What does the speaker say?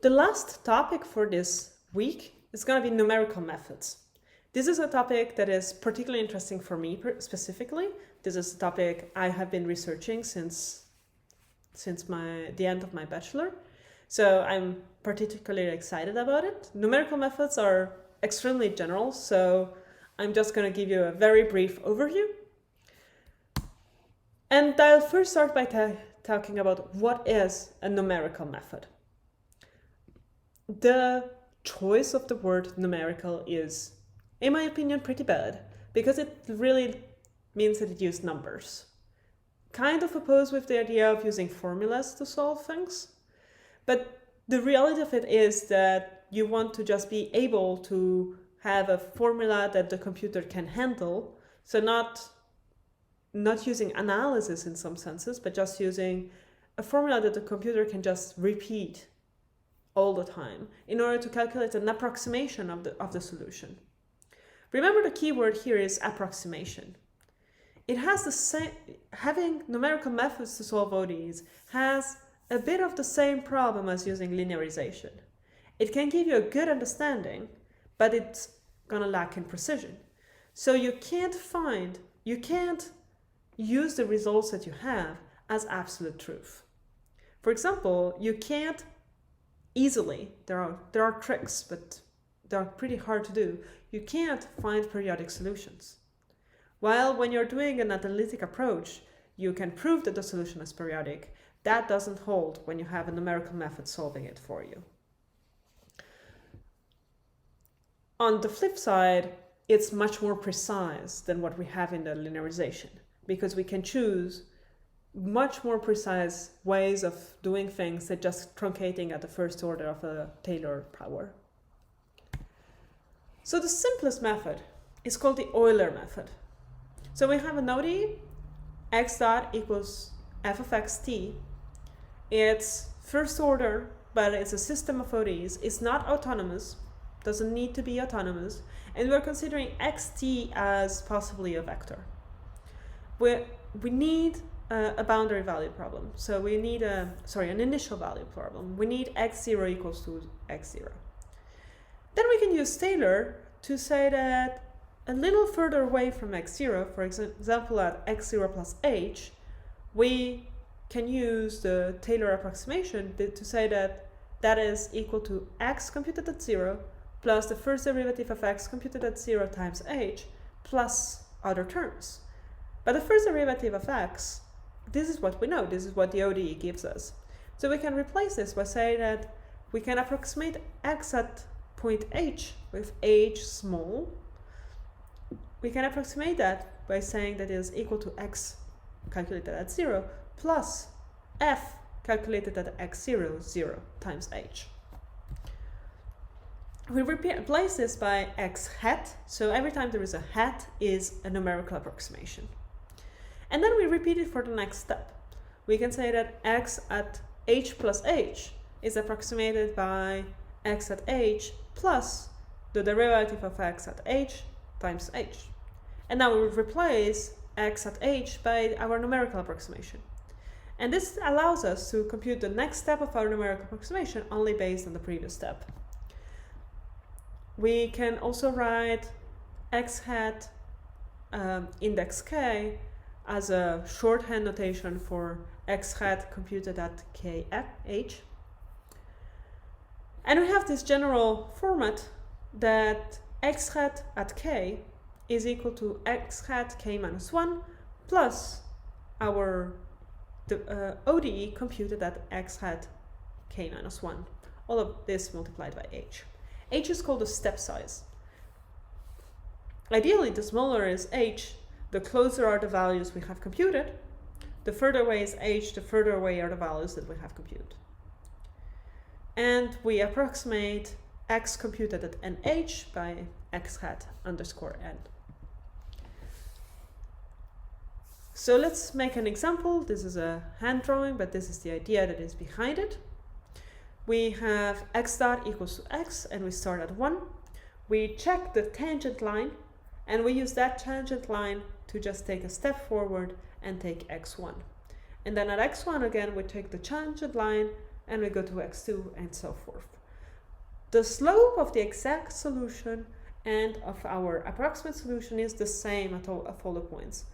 The last topic for this week is going to be numerical methods. This is a topic that is particularly interesting for me specifically. This is a topic I have been researching since the end of my bachelor. So I'm particularly excited about it. Numerical methods are extremely general, so I'm just going to give you a very brief overview. And I'll first start by talking about what is a numerical method. The choice of the word numerical is, in my opinion, pretty bad, because it really means that it uses numbers. Kind of opposed with the idea of using formulas to solve things. But the reality of it is that you want to just be able to have a formula that the computer can handle. So not using analysis in some senses, but just using a formula that the computer can just repeat all the time in order to calculate an approximation of the solution. Remember, the key word here is approximation. It has the same, having numerical methods to solve ODEs has a bit of the same problem as using linearization. It can give you a good understanding, but it's gonna lack in precision. So you can't use the results that you have as absolute truth. For example, you can't easily, there are tricks, but they're pretty hard to do. You can't find periodic solutions. While when you're doing an analytic approach, you can prove that the solution is periodic. That doesn't hold when you have a numerical method solving it for you. On the flip side, it's much more precise than what we have in the linearization, because we can choose much more precise ways of doing things than just truncating at the first order of a Taylor power. So the simplest method is called the Euler method. So we have an ODE, x dot equals f of xt. It's first order, but it's a system of ODEs. It's not autonomous, doesn't need to be autonomous, and we're considering xt as possibly a vector. We need a boundary value problem. So we need an initial value problem. We need x0 equals to x0. Then we can use Taylor to say that a little further away from x0, for example at x0 plus h, we can use the Taylor approximation to say that that is equal to x computed at 0 plus the first derivative of x computed at 0 times h plus other terms. But the first derivative of x, this is what we know, this is what the ODE gives us. So we can replace this by saying that we can approximate x at point h with h small. We can approximate that by saying that it is equal to x calculated at 0 plus f calculated at x0, 0 times h. We replace this by x hat, so every time there is a hat is a numerical approximation. And then we repeat it for the next step. We can say that x at h plus h is approximated by x at h plus the derivative of x at h times h. And now we replace x at h by our numerical approximation. And this allows us to compute the next step of our numerical approximation only based on the previous step. We can also write x hat index k as a shorthand notation for x hat computed at kh. And we have this general format that x hat at k is equal to x hat k minus 1 plus our ODE computed at x hat k minus 1. All of this multiplied by h. H is called the step size. Ideally, the smaller is h, the closer are the values we have computed. The further away is h, the further away are the values that we have computed. And we approximate x computed at nh by x hat underscore n. So let's make an example. This is a hand drawing, but this is the idea that is behind it. We have x dot equals to x, and we start at 1. We check the tangent line, and we use that tangent line to just take a step forward and take x1. And then at x1 again, we take the tangent line and we go to x2 and so forth. the slope of the exact solution and of our approximate solution is the same at all the points.